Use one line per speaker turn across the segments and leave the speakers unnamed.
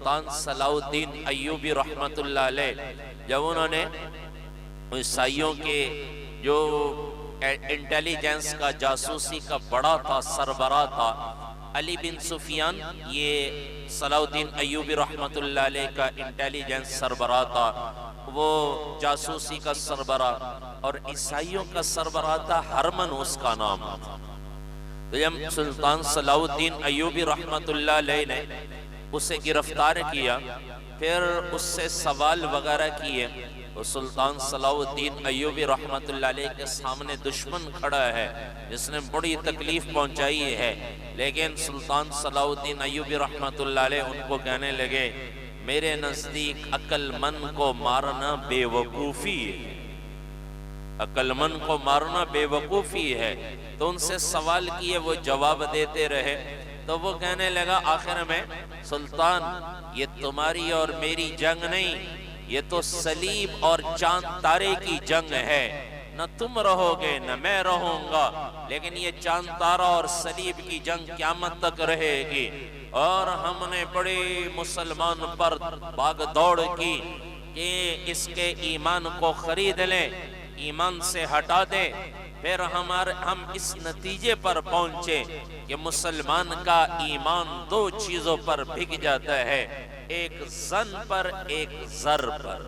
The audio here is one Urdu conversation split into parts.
سلطان صلاح الدین ایوبی رحمت اللہ علیہ جب انہوں نے عیسائیوں کے جو انٹیلیجنس کا جاسوسی کا بڑا تھا سربراہ تھا علی بن سفیان، یہ صلاح الدین ایوبی رحمت اللہ علیہ کا انٹیلیجنس سربراہ تھا، وہ جاسوسی کا سربراہ، اور عیسائیوں کا سربراہ تھا ہرمن اس کا نام تھا۔ تو جب سلطان صلاح الدین ایوبی رحمت اللہ علیہ نے اسے گرفتار کیا، پھر اس سے سوال وغیرہ کیے، تو سلطان صلاح الدین ایوبی رحمت اللہ علیہ کے سامنے دشمن کھڑا ہے جس نے بڑی تکلیف پہنچائی ہے، لیکن سلطان صلاح الدین ایوبی رحمت اللہ علیہ ان کو کہنے لگے میرے نزدیک عقل مند کو مارنا بے وقوفی ہے، عقل مند کو مارنا بے وقوفی ہے۔ تو ان سے سوال کیے، وہ جواب دیتے رہے، تو وہ کہنے لگا آخر میں سلطان یہ تمہاری اور میری جنگ نہیں، یہ تو صلیب اور چاند تارے کی جنگ ہے، نہ تم رہو گے نہ میں رہوں گا، لیکن یہ چاند تارہ اور صلیب کی جنگ قیامت تک رہے گی۔ اور ہم نے بڑے مسلمان پر بھاگ دوڑ کی کہ اس کے ایمان کو خرید لیں، ایمان سے ہٹا دیں۔ پھر ہم اس نتیجے پر پہنچے کہ مسلمان کا ایمان دو چیزوں پر بھگ جاتا ہے، ایک زن پر ایک زر پر۔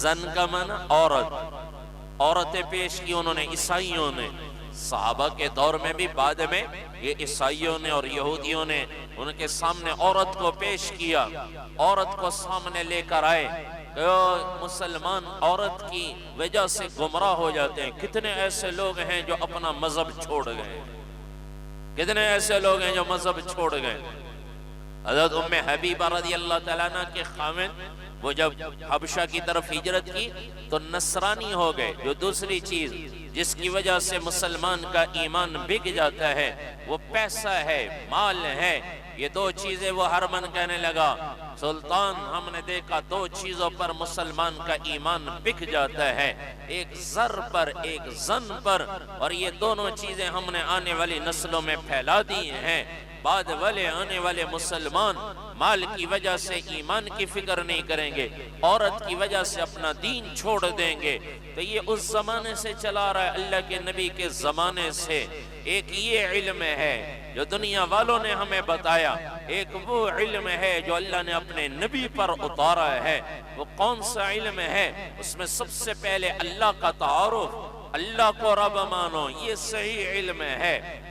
زن کا معنی عورتیں پیش کی انہوں نے عیسائیوں نے، صحابہ کے دور میں بھی بعد میں یہ عیسائیوں نے اور یہودیوں نے ان کے سامنے عورت کو پیش کیا، عورت کو سامنے لے کر آئے کہ مسلمان عورت کی وجہ سے گمراہ ہو جاتے ہیں۔ کتنے ایسے لوگ ہیں جو اپنا مذہب چھوڑ گئے، کتنے ایسے لوگ ہیں جو مذہب چھوڑ گئے۔ حضرت ام حبیبہ رضی اللہ تعالیٰ عنہ کے خاوند وہ جب حبشہ کی طرف ہجرت کی تو نصرانی ہو گئے۔ جو دوسری چیز جس کی وجہ سے مسلمان کا ایمان بک جاتا ہے وہ پیسہ ہے، مال ہے۔ یہ دو چیزیں وہ ہرمن کہنے لگا سلطان ہم نے دیکھا دو چیزوں پر مسلمان کا ایمان بک جاتا ہے، ایک زر پر ایک زن پر، اور یہ دونوں چیزیں ہم نے آنے والی نسلوں میں پھیلا دی ہیں۔ بعد والے آنے والے مسلمان مال کی وجہ سے ایمان کی فکر نہیں کریں گے، عورت کی وجہ سے اپنا دین چھوڑ دیں گے۔ تو یہ اس زمانے سے چلا رہا ہے، اللہ کے نبی کے زمانے سے۔ ایک یہ علم ہے جو دنیا والوں نے ہمیں بتایا، ایک وہ علم ہے جو اللہ نے اپنے نبی پر اتارا ہے۔ وہ کون سا علم ہے؟ اس میں سب سے پہلے اللہ کا تعارف، اللہ کو رب مانو، یہ صحیح علم ہے۔